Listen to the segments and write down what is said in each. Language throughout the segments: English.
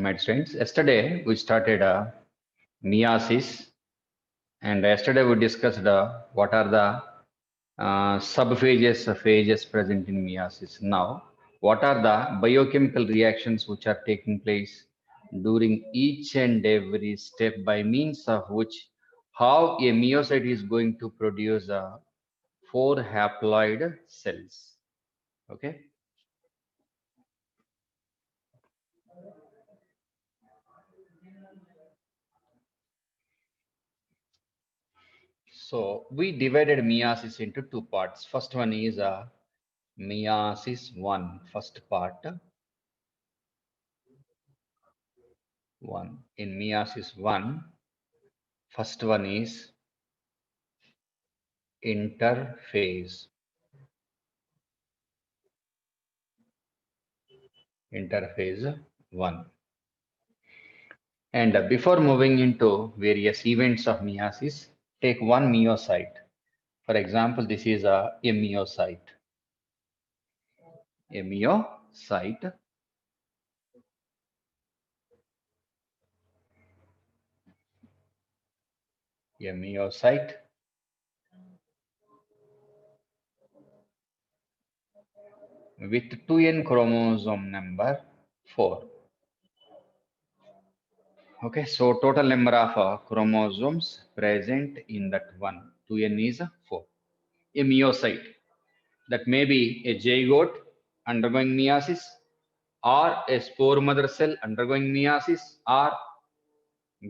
my students. Yesterday we started meiosis, and yesterday we discussed what are the subphases, phases present in meiosis. Now, what are the biochemical reactions which are taking place during each and every step, by means of which how a meiocyte is going to produce four haploid cells. Okay. So we divided meiosis into two parts. First one is meiosis 1, first part 1. In meiosis 1, first one is interphase. Interphase 1. And before moving into various events of meiosis, take one meiocyte. For example, this is a meiocyte. A meiocyte. A meiocyte with 2n chromosome number 4. Okay, so total number of chromosomes present in that one, 2n is 4. A meiocyte, that may be a zygote undergoing meiosis, or a spore mother cell undergoing meiosis, or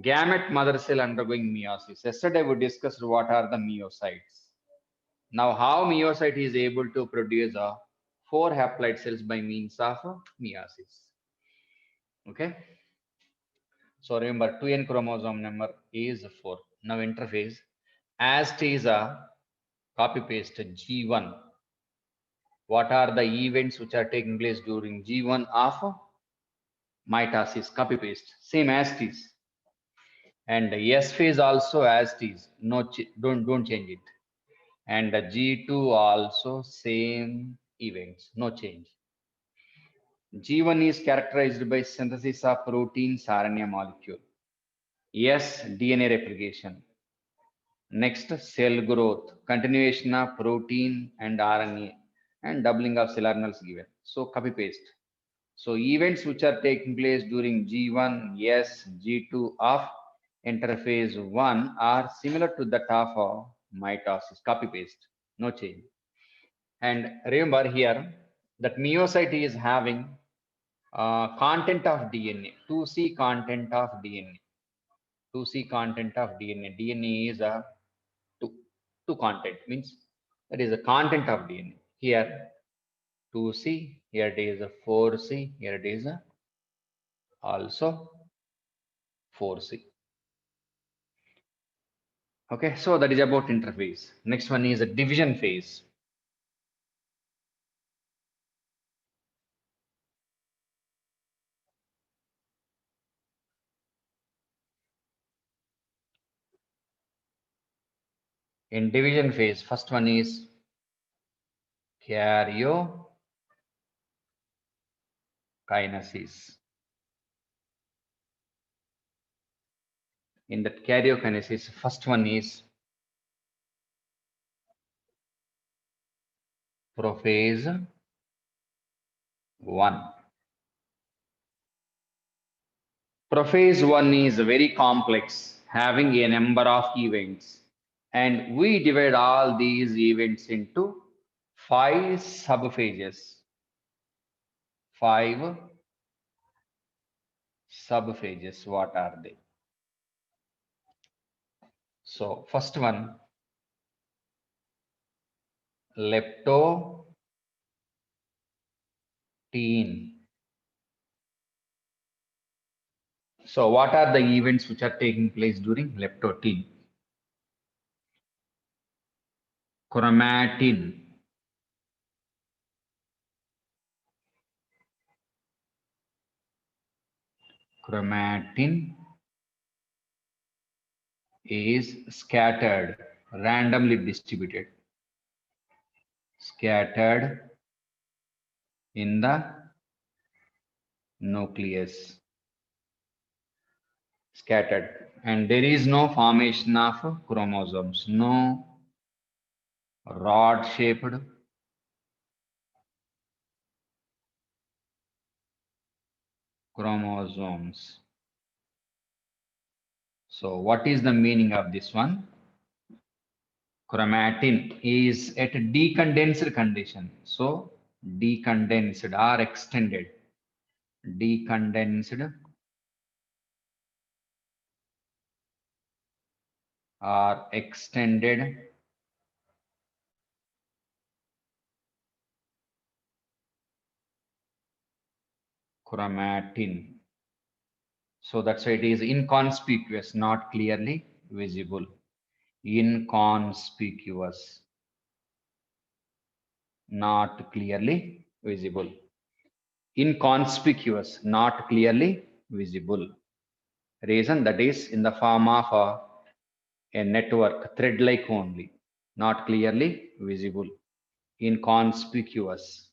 gamete mother cell undergoing meiosis. Yesterday we discussed what are the meiocytes. Now how meiocyte is able to produce 4 haploid cells by means of meiosis. Okay. So remember 2n chromosome number is 4. Now interphase, as it is a copy paste G1. What are the events which are taking place during G1 of mitosis? Copy paste, same as it is. And S phase also as it is. No, don't change it. And G2 also same events, no change. G1 is characterized by synthesis of proteins, RNA molecule. S, DNA replication. Next, cell growth, continuation of protein and RNA, and doubling of cell organelles given. So copy paste. So events which are taking place during G1, S, G2 of interphase 1 are similar to that of mitosis. Copy paste, no change. And remember here that meiocyte is having content of DNA, 2C content of DNA. 2C content of DNA. DNA is a 2 content, means that is the content of DNA. Here 2C, here it is a 4C, here it is a also 4C. Okay, so that is about interphase. Next one is a division phase. In division phase, first one is karyokinesis. In that karyokinesis, first one is prophase 1. Prophase 1 is very complex, having a number of events, and we divide all these events into 5 subphases. 5 subphases. What are they? So first one, leptotene. So what are the events which are taking place during leptotene? Chromatin. Chromatin is scattered, randomly distributed. Scattered in the nucleus. scattered, and there is no formation of chromosomes, no rod shaped chromosomes. So what is the meaning of this one? Chromatin is at decondensed condition. So decondensed or extended. Decondensed or extended chromatin. So that's why it is inconspicuous, not clearly visible. Inconspicuous, not clearly visible. Inconspicuous, not clearly visible. Reason that is in the form of a network, thread-like only, not clearly visible. Inconspicuous.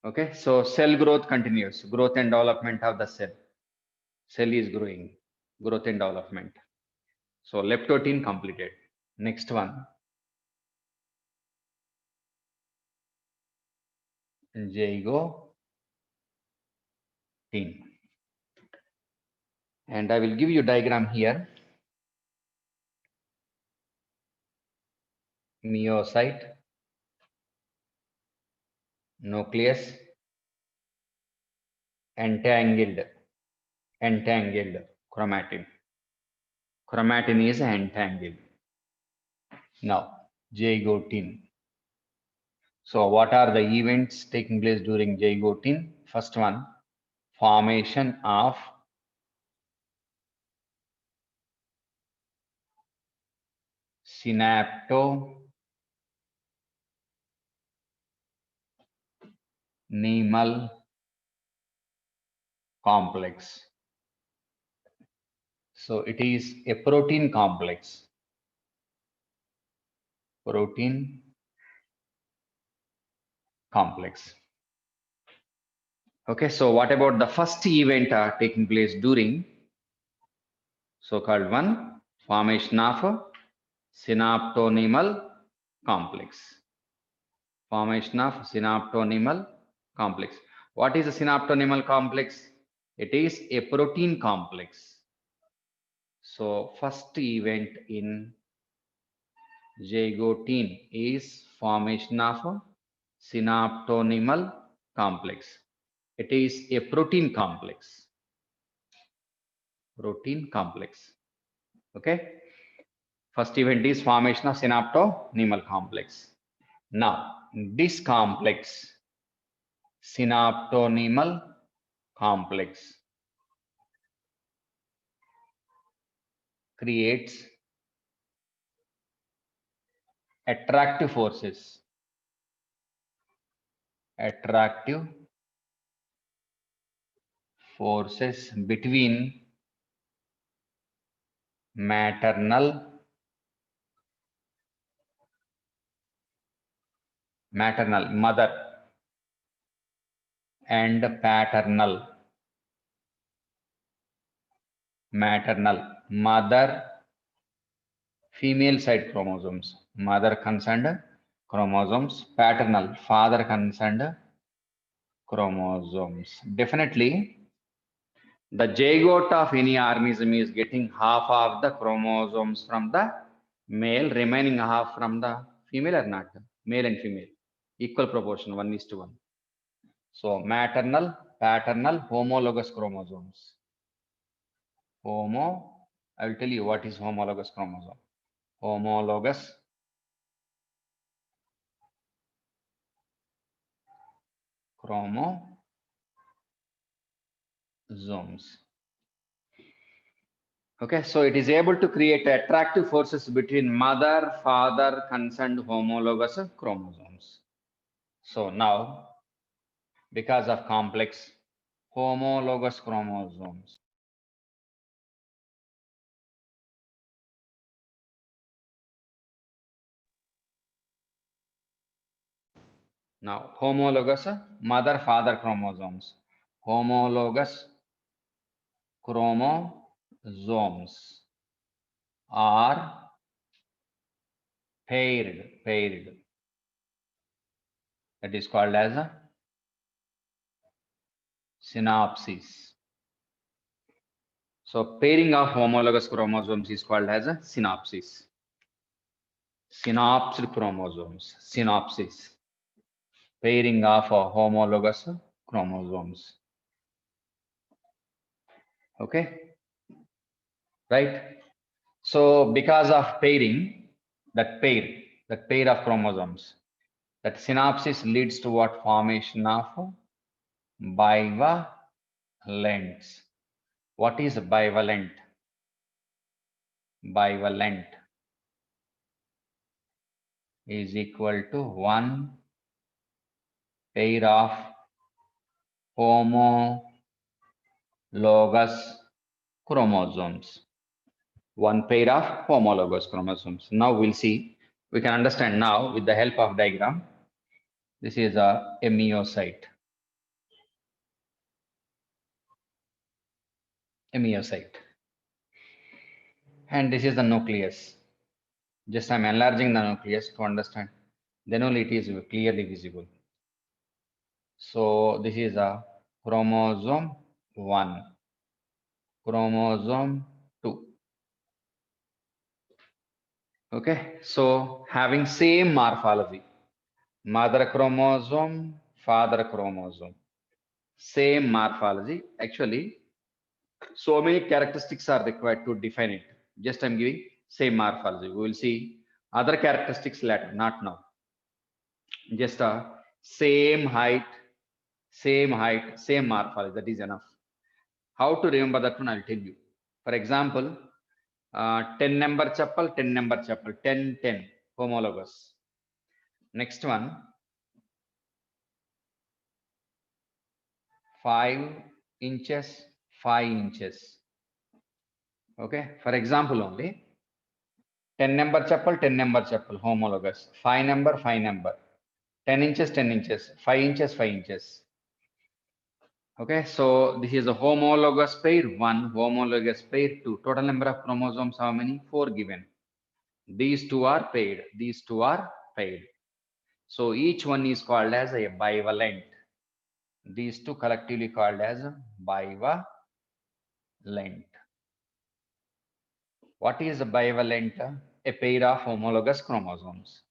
Okay, so cell growth continues. Growth and development of the cell. Cell is growing. Growth and development. So leptotin completed. Next one. Zygote. And I will give you diagram here. Myocyte, nucleus, entangled chromatin. Chromatin is entangled. Now, zygote. So what are the events taking place during zygote? First one, formation of synaptonemal complex. So it is a protein complex. Protein complex. Okay, so what about the first event taking place during? So-called one, formation of synaptonemal complex. Formation of synaptonemal complex. What is a synaptonemal complex? It is a protein complex. So first event in zygote is formation of synaptonemal complex. It is a protein complex. Protein complex. Okay. First event is formation of synaptonemal complex. Now, this complex, synaptonemal complex, creates attractive forces. Attractive forces between maternal mother and paternal mother female side chromosomes, mother concerned chromosomes, paternal father concerned chromosomes. Definitely the zygote of any organism is getting half of the chromosomes from the male, remaining half from the female or not? Male and female, equal proportion, 1:1. So maternal, paternal, homologous chromosomes. I will tell you what is homologous chromosome. Homologous chromosomes. Okay, so it is able to create attractive forces between mother, father, concerned homologous chromosomes. So now, because of complex homologous chromosomes, now homologous mother-father chromosomes, homologous chromosomes. chromosomes are paired. That is called as a synapsis. So pairing of homologous chromosomes is called as a synapsis. Synapsed chromosomes, synapsis. Pairing of homologous chromosomes. Okay, right? So because of pairing, that pair of chromosomes, that synapsis leads to what formation of bivalents. What is bivalent? Bivalent is equal to one pair of homologous chromosomes. One pair of homologous chromosomes. Now we'll see. We can understand now with the help of diagram. This is a meiocyte. A meiocyte. And this is the nucleus. Just I'm enlarging the nucleus to understand. Then only it is clearly visible. So this is a chromosome 1, chromosome 2. Okay, so having same morphology, mother chromosome, father chromosome, same morphology. Actually, so many characteristics are required to define it. Just I'm giving same morphology. We will see other characteristics later, not now. Just a same height, same morphology. That is enough. How to remember that one? I'll tell you. For example, 10 number chappal, 10 number chappal, 10, 10, homologous. Next one, 5 inches, 5 inches. Okay, for example only, 10 number chappal, 10 number chappal, homologous. 5 number, 5 number. 10 inches, 10 inches. 5 inches, 5 inches. Okay, so this is a homologous pair 1, homologous pair 2. Total number of chromosomes, how many? 4 given. These two are paired. These two are paired. So each one is called as a bivalent. These two collectively called as bivalent. What is a bivalent? A pair of homologous chromosomes.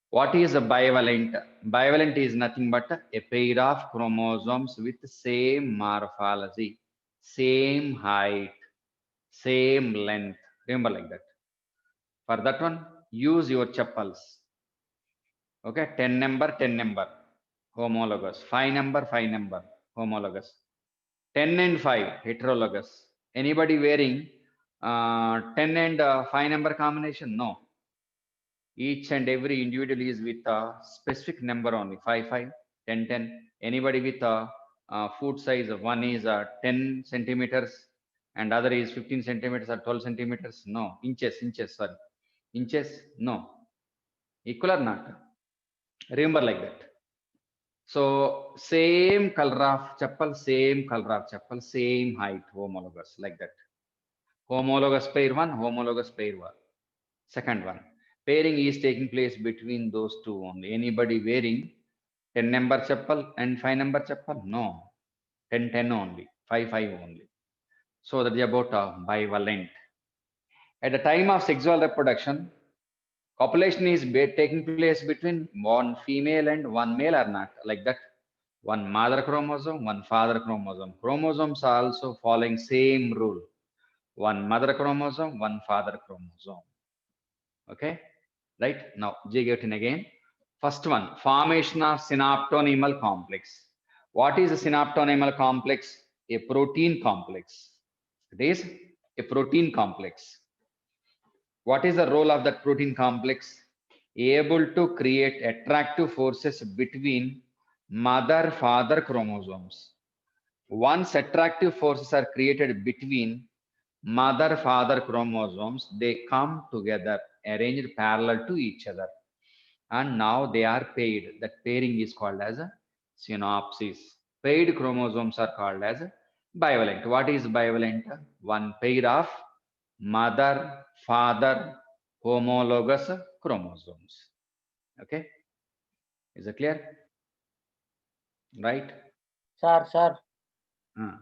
What is a bivalent? Bivalent is nothing but a pair of chromosomes with same morphology, same height, same length. Remember like that. For that one, use your chappals. Okay, 10 number, 10 number, homologous. 5 number, 5 number, homologous. 10 and 5, heterologous. Anybody wearing 10 and 5 number combination? No. Each and every individual is with a specific number only, 5, 5, 10, 10. Anybody with a foot size of one is 10 centimeters and other is 15 centimeters or 12 centimeters? No. Inches, sorry. Inches? No. Equal or not? Remember like that. So same color of chappal, same height, homologous, like that. Homologous pair 1, homologous pair 1. Second one, pairing is taking place between those two only. Anybody wearing 10 number chappal and 5 number chappal? No. 10, 10 only, 5, 5 only. So that is about bivalent. At the time of sexual reproduction, copulation is taking place between one female and one male or not? Like that. One mother chromosome, one father chromosome. Chromosomes are also following same rule. One mother chromosome, one father chromosome. Okay, right? Now, J-Gatin again. First one, formation of synaptonymal complex. What is a synaptonymal complex? A protein complex. It is a protein complex. What is the role of that protein complex? Able to create attractive forces between mother-father chromosomes. Once attractive forces are created between mother-father chromosomes, they come together, arranged parallel to each other. And now they are paired. That pairing is called as a synapsis. Paired chromosomes are called as Bivalent. What is bivalent? One pair of mother, father, homologous chromosomes. Okay, is it clear? Right? Sir, Uh,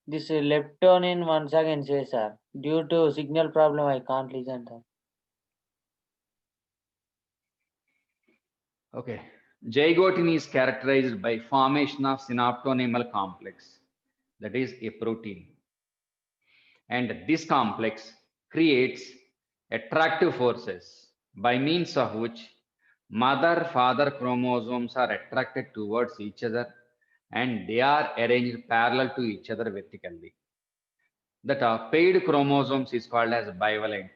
this leptonin once again say, sir. Due to signal problem, I can't listen, sir. okay. Zygote is characterized by formation of synaptonymal complex, that is a protein. And this complex creates attractive forces by means of which mother-father chromosomes are attracted towards each other and they are arranged parallel to each other vertically. That paired chromosomes is called as bivalent.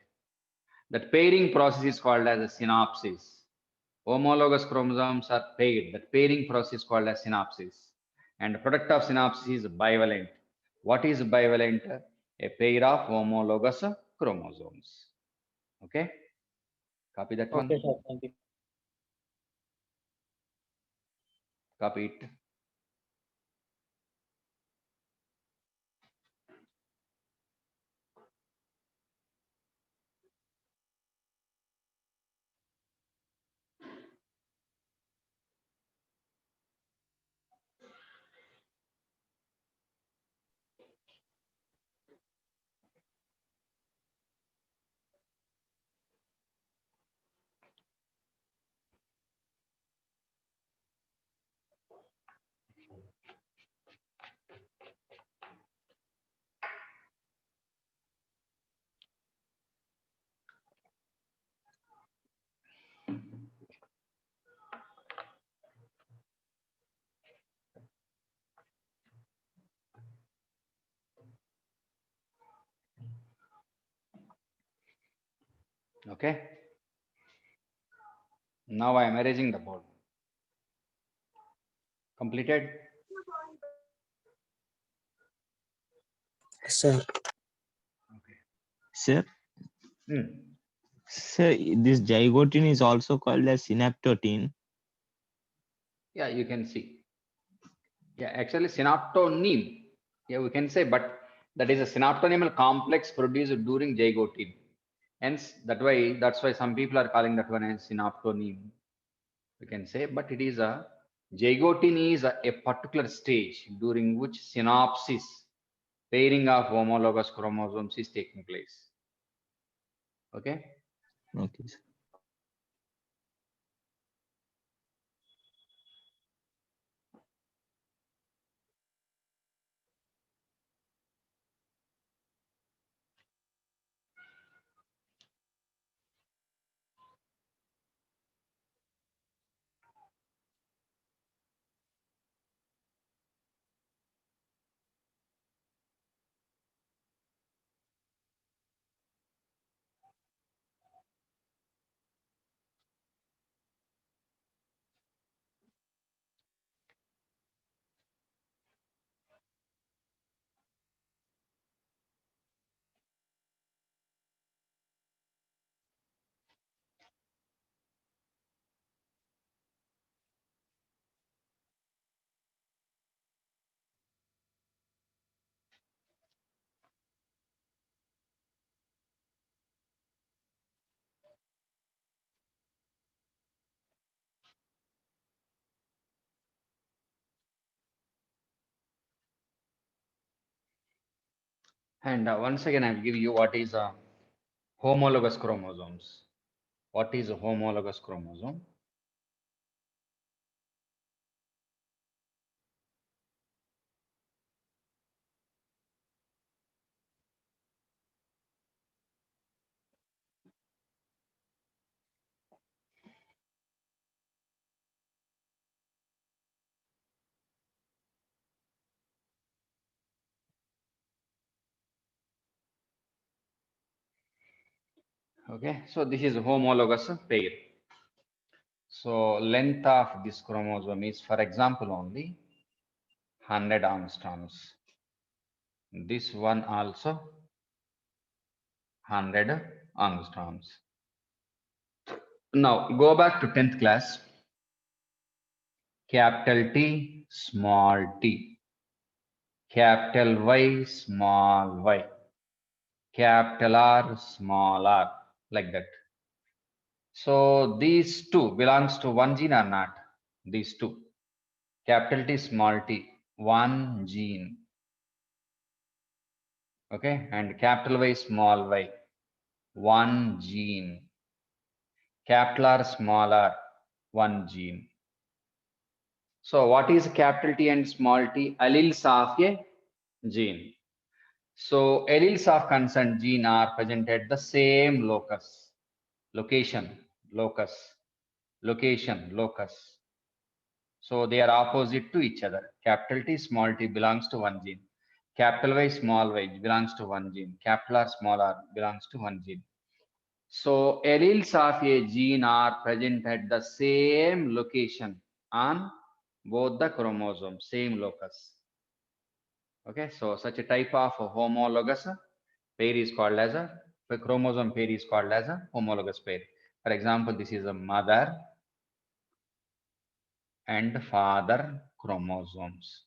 That pairing process is called as a synapsis. Homologous chromosomes are paired. That pairing process is called as synapsis. And the product of synapsis is bivalent. What is bivalent? A pair of homologous chromosomes. Okay, copy that one. Okay, sir. Thank you. Copy it. Okay. Now I am erasing the board. Completed. Sir, Okay. Sir, Hmm. sir, this zygote is also called as synaptotene. Yeah, you can see. Yeah, actually synaptonyme. Yeah, we can say, but that is a synaptonymal complex produced during zygote. Hence, that's why some people are calling that one as synaptonyme. We can say, but it is a zygote is a particular stage during which synapsis, pairing of homologous chromosomes is taking place. Okay. Okay, sir. And once again, I'll give you what is homologous chromosomes. What is a homologous chromosome? Okay, so this is a homologous pair. So length of this chromosome is, for example, only 100 angstroms. This one also 100 angstroms. Now go back to 10th class. Capital T, small t. capital Y, small y, capital R, small r, like that. So these two belongs to one gene or not? These two, capital T, small t, one gene. Okay, and capital Y, small y, one gene. Capital R, small r, one gene. So what is capital T and small t? Alleles of a gene. So alleles of concerned gene are present at the same locus, location, locus, location, locus. So they are opposite to each other. Capital T, small t belongs to one gene. Capital Y, small y belongs to one gene. Capital R, small r belongs to one gene. So alleles of a gene are present at the same location on both the chromosomes, same locus. Okay, so such a type of homologous pair is called as a chromosome pair is called as a homologous pair. For example, this is a mother and father chromosomes.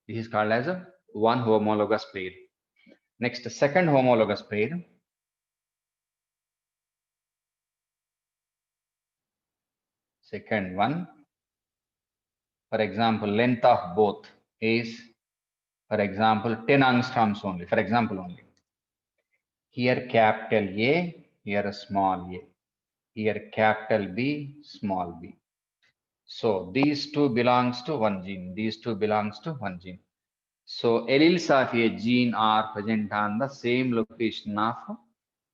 This is called as a one homologous pair. Next, second homologous pair. Second one, for example, length of both is, for example, 10 angstroms only. For example, only. Here capital A, here a small a. Here capital B, small b. So these two belongs to one gene. These two belongs to one gene. So alleles of a gene are present on the same location of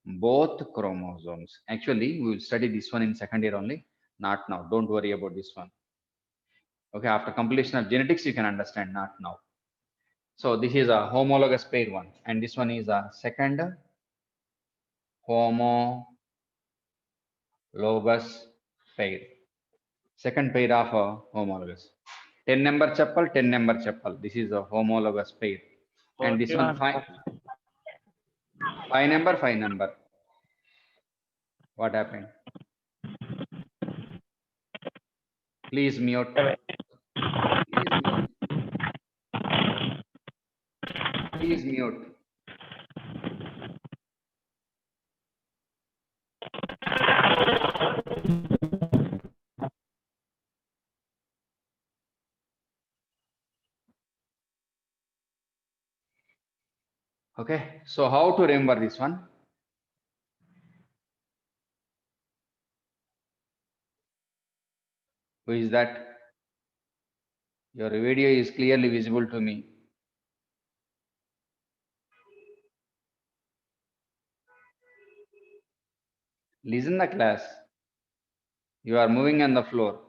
both chromosomes. Actually, we will study this one in second year only, not now. Don't worry about this one. Okay, after completion of genetics, you can understand, not now. So this is a homologous pair one, and this one is a second homologous pair. Second pair of homologous. 10 number chappal, 10 number chappal. This is a homologous pair. And this one, 5 number, 5 number. What happened? Please mute. Please mute. Please mute. Okay, so how to remember this one? Who is that? Your video is clearly visible to me. Listen the class. You are moving on the floor.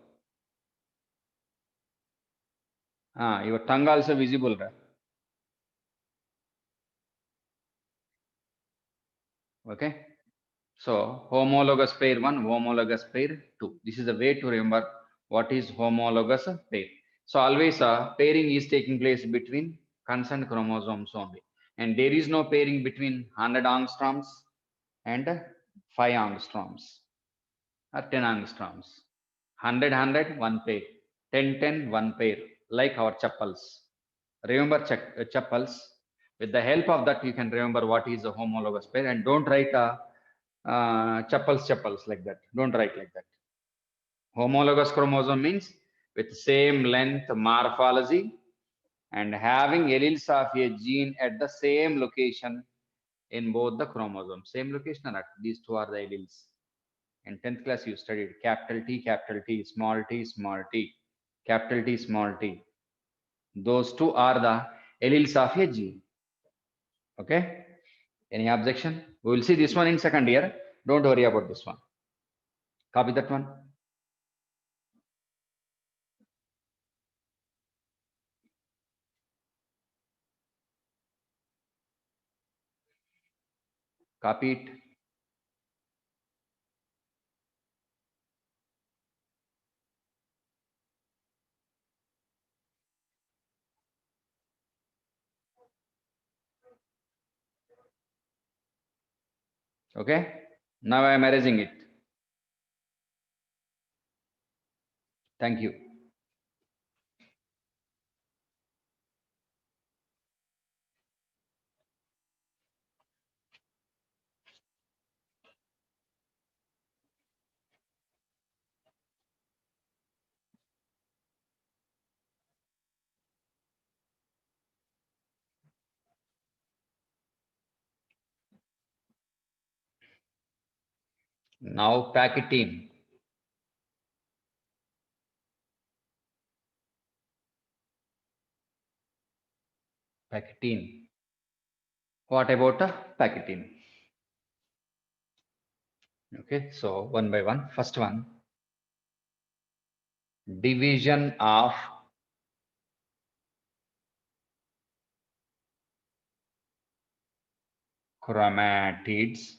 Your tongue also visible. Right? Okay. So homologous pair 1, homologous pair 2. This is the way to remember what is homologous pair. So always pairing is taking place between concerned chromosomes only. And there is no pairing between 100 angstroms and 5 angstroms or 10 angstroms. 100, 100, one pair. 10, 10, one pair. Like our chappals. Remember chappals. With the help of that, you can remember what is a homologous pair, and don't write chappals like that. Don't write like that. Homologous chromosome means with same length morphology and having alleles of a gene at the same location in both the chromosomes. Same location or not? These two are the alleles. In 10th class, you studied capital T, small t, small t, capital T, small t. Those two are the alleles of a gene. Okay. Any objection? We will see this one in second year. Don't worry about this one. Copy that one. Copy it. Okay. Now I am erasing it. Thank you. Now packitine. Packitine. What about packitine? Okay, so one by one. First one, division of chromatids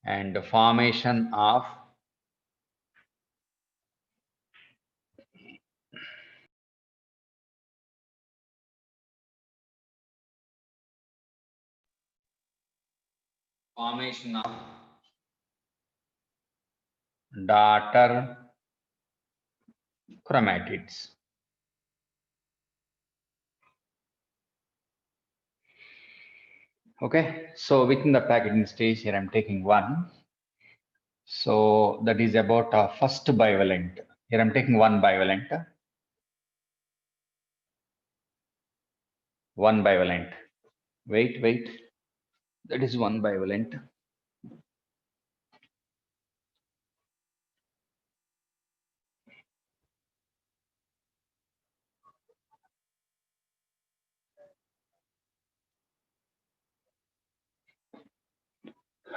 and formation of daughter chromatids. Okay, so within the packaging stage here, I'm taking one. So that is about first bivalent. Here I'm taking one bivalent. One bivalent. Wait. That is one bivalent.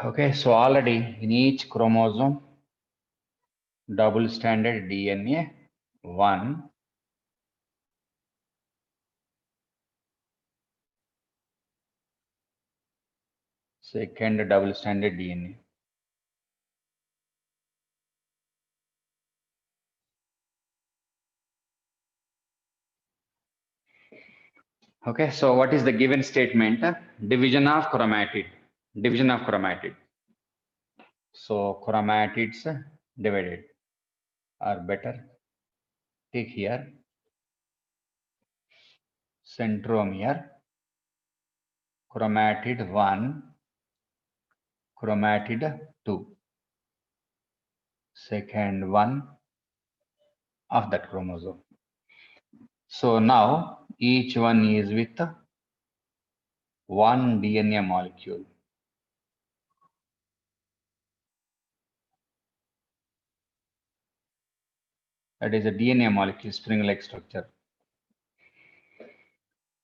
Okay, so already in each chromosome, double stranded DNA, one. Second double stranded DNA. Okay, so what is the given statement? Division of chromatid. Division of chromatid. So chromatids divided are better. Take here centromere, chromatid 1, chromatid 2, second one of that chromosome. So now each one is with one DNA molecule. That is a DNA molecule, spring-like structure.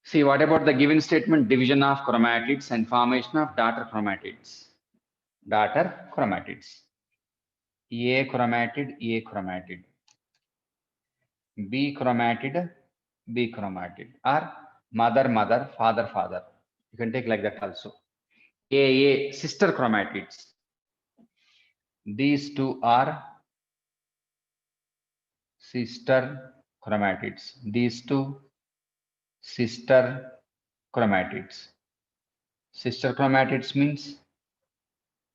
See, what about the given statement? Division of chromatids and formation of daughter chromatids. Daughter chromatids. A chromatid, A chromatid. B chromatid, B chromatid. Or mother, mother, father, father. You can take like that also. A sister chromatids. These two are sister chromatids. These two sister chromatids. Sister chromatids means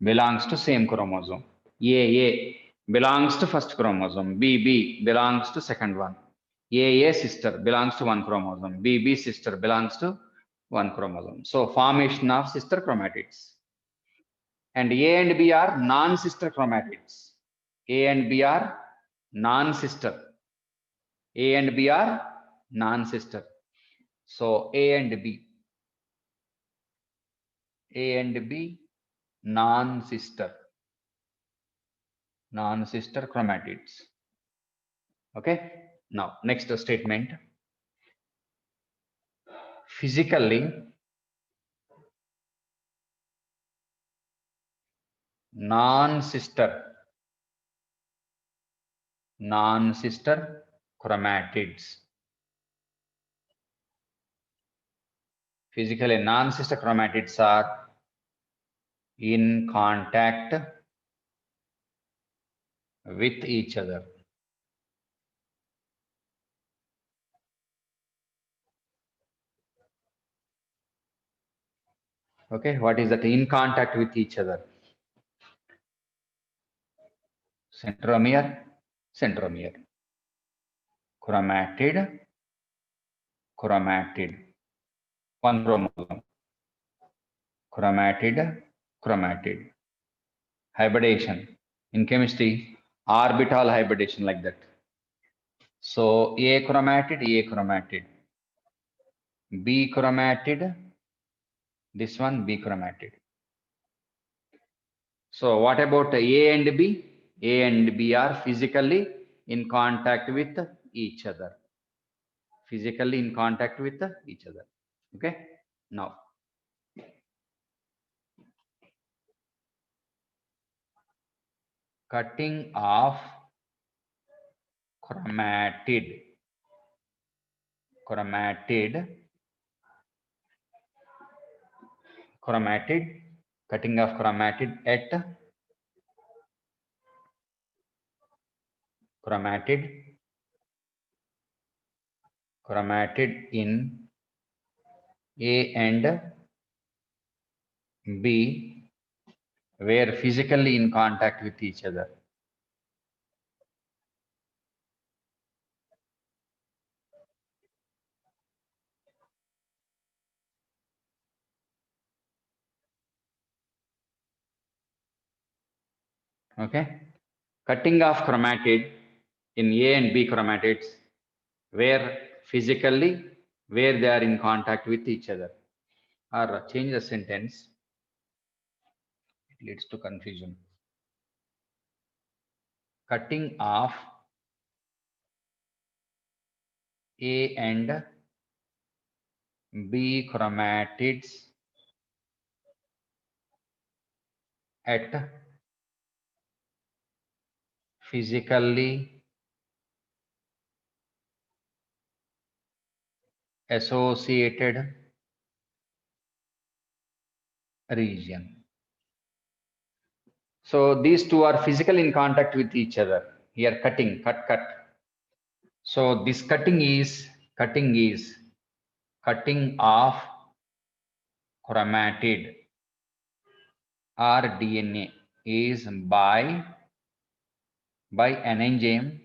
belongs to same chromosome. A belongs to first chromosome. B belongs to second one. A sister belongs to one chromosome. B sister belongs to one chromosome. So formation of sister chromatids. And A and B are non-sister chromatids. A and B are non-sister. A and B are non-sister. So A and B non-sister chromatids. Okay. Now next statement. Physically, non-sister chromatids. Physically, non-sister chromatids are in contact with each other. Okay, what is that? In contact with each other. Centromere, chromatid, one chromosome, chromatid, hybridization. In chemistry, orbital hybridization like that. So A chromatid, B chromatid, this one B chromatid. So what about A and B? A and B are physically in contact with each other. Physically in contact with each other. Okay. Now, cutting off chromatid cutting off chromatid at chromatid in A and B were physically in contact with each other. Okay. Cutting off chromatid in A and B chromatids where physically where they are in contact with each other. Or change the sentence, it leads to confusion. Cutting off A and B chromatids at physically associated region. So these two are physically in contact with each other. Here cutting, cut. So this cutting off chromatid or DNA is by an enzyme.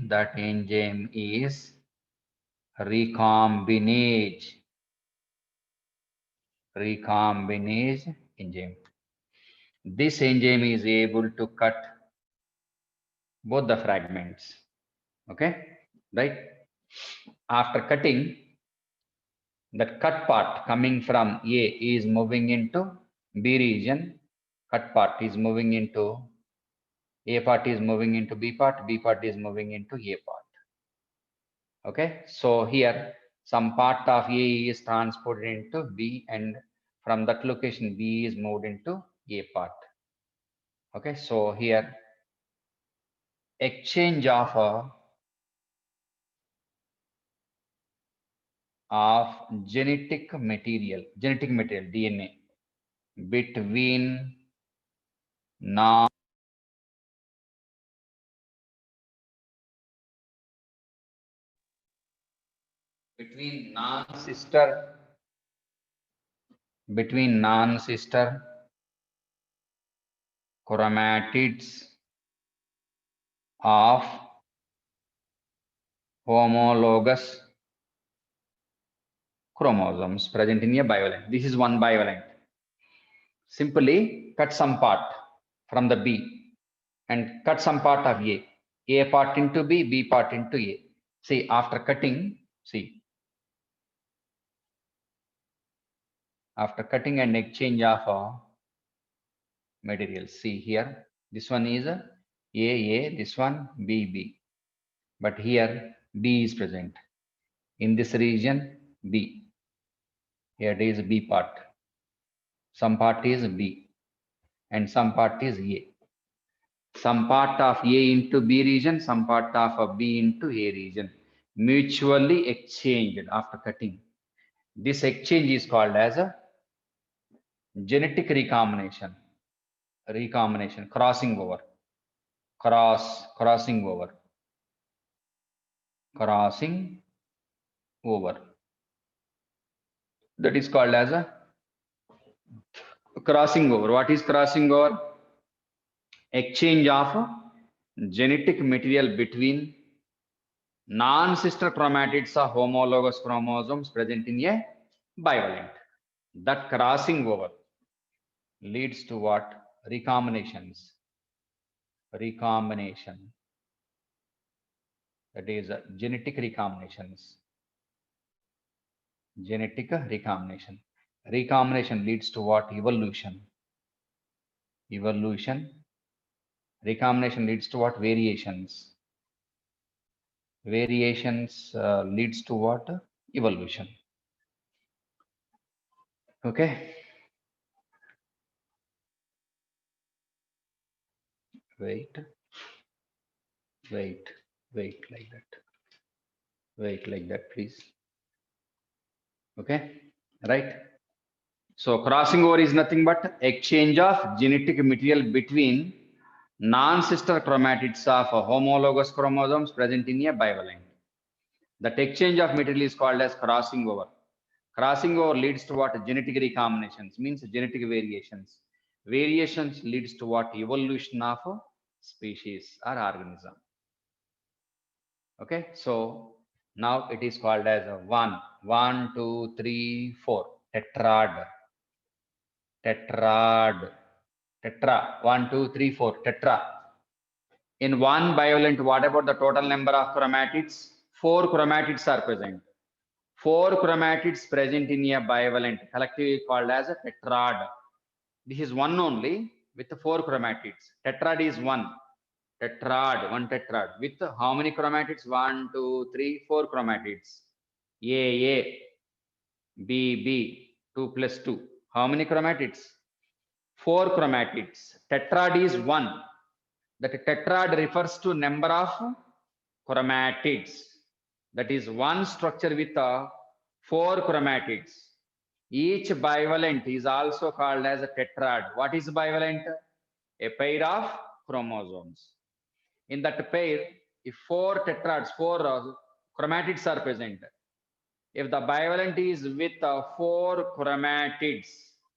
That enzyme is recombinase enzyme. This enzyme is able to cut both the fragments. Okay, right? After cutting, that cut part coming from A is moving into B region. Cut part is moving into A part is moving into B part. B part is moving into A part. Okay, so here some part of A is transported into B, and from that location B is moved into A part. Okay, so here exchange of genetic material DNA between non non-sister chromatids of homologous chromosomes present in a bivalent. This is one bivalent. Simply cut some part from the B and cut some part of A part into B, B part into A. See, after cutting, after cutting and exchange of materials. See here, this one is A, this one B. But here B is present. In this region, B. Here it is B part. Some part is B and some part is A. Some part of A into B region, some part of B into A region. Mutually exchanged after cutting. This exchange is called as a genetic recombination. Crossing over. Crossing over. That is called as a crossing over. What is crossing over? Exchange of genetic material between non-sister chromatids of homologous chromosomes present in a bivalent. That crossing over leads to what? Recombination. That is genetic recombination. Recombination leads to what? Evolution. Evolution. Recombination leads to what? Variations. Variations leads to what? Evolution. Okay. Wait. Wait. Wait like that. Wait like that, please. Okay. Right. So crossing over is nothing but exchange of genetic material between non-sister chromatids of homologous chromosomes present in a bivalent. That exchange of material is called as crossing over. Crossing over leads to what? Genetic recombinations, means genetic variations. Variations leads to what? Evolution of a species or organism. Okay, so now it is called as a 1, 2, 3, 4, tetrad. Tetrad. Tetra. 1, 2, 3, 4, tetra. In one bivalent, what about the total number of chromatids? 4 chromatids are present. 4 chromatids present in a bivalent, collectively called as a tetrad. This is one only with 4 chromatids. Tetrad is one. Tetrad, one tetrad. With how many chromatids? 1, 2, 3, 4 chromatids. A, B, 2 plus 2. How many chromatids? 4 chromatids. Tetrad is 1. That tetrad refers to number of chromatids. That is one structure with 4 chromatids. Each bivalent is also called as a tetrad. What is bivalent? A pair of chromosomes. In that pair, if 4 tetrads, 4 chromatids are present, if the bivalent is with 4 chromatids,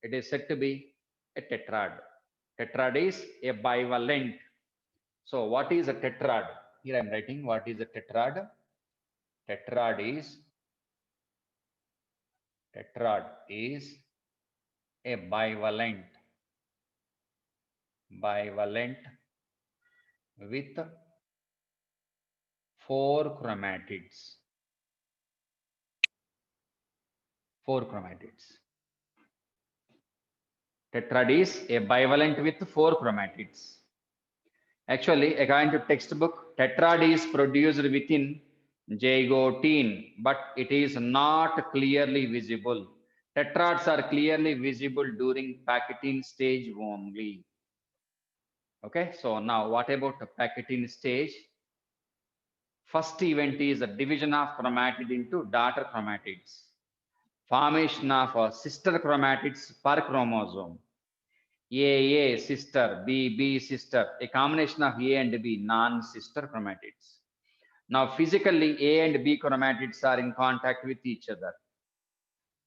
it is said to be a tetrad. Tetrad is a bivalent. So what is a tetrad? Here I am writing what is a tetrad. Tetrad is a bivalent with 4 chromatids. 4 chromatids. Tetrad is a bivalent with 4 chromatids. Actually, according to textbook, tetrad is produced within zygotine, but it is not clearly visible. Tetrads are clearly visible during packaging stage only. Okay, so now what about the packaging stage? First event is the division of chromatid into daughter chromatids. Formation of sister chromatids per chromosome. A sister, B sister, a combination of A and B non-sister chromatids. Now physically A and B chromatids are in contact with each other.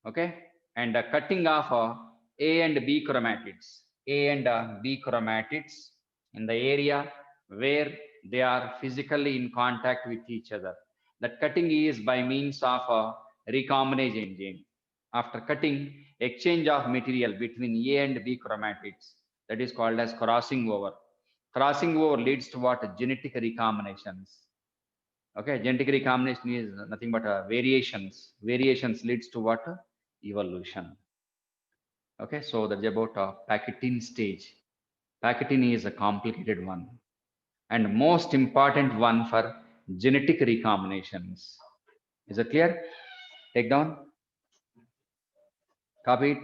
Okay, and cutting of A and B chromatids. A and B chromatids in the area where they are physically in contact with each other. That cutting is by means of a recombinase enzyme. After cutting, exchange of material between A and B chromatids, that is called as crossing over. Crossing over leads to what? Genetic recombinations. Okay, genetic recombination is nothing but variations. Variations leads to what? Evolution. Okay, so that's about packaging stage. Packaging is a complicated one and most important one for genetic recombinations. Is it clear? Take down, copy it.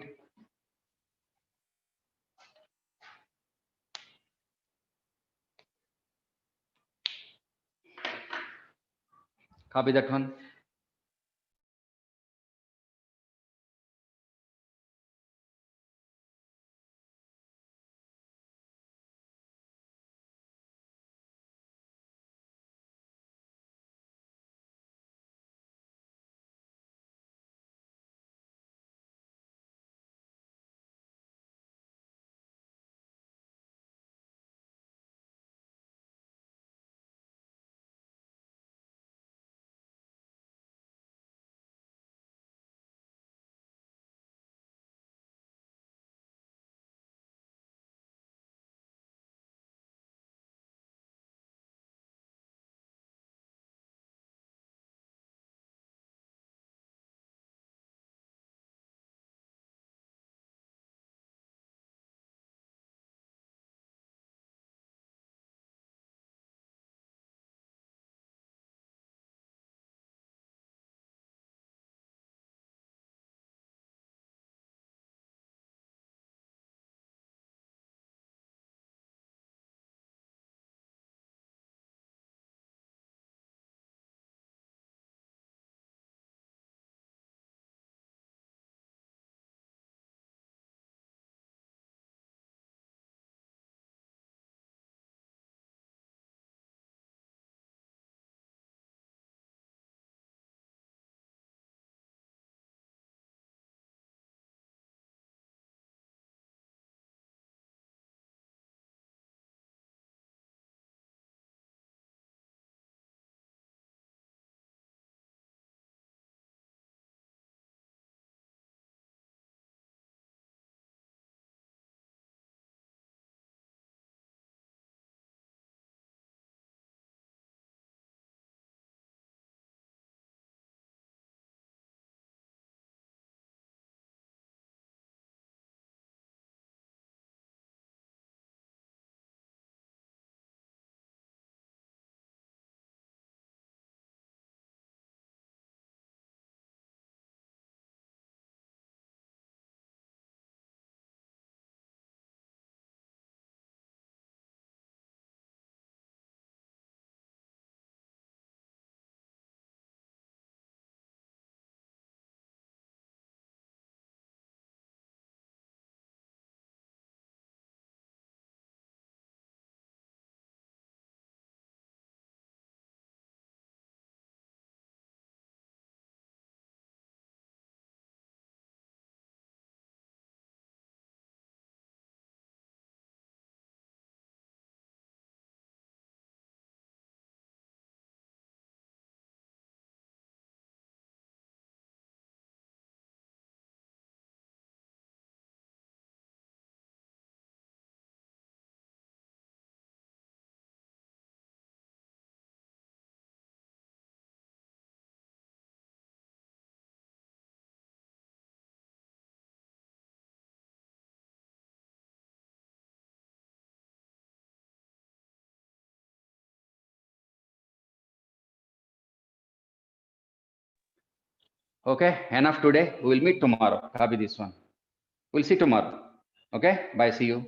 Copy that one. Okay, enough today. We will meet tomorrow. Copy this one. We'll see tomorrow. Okay, bye. See you.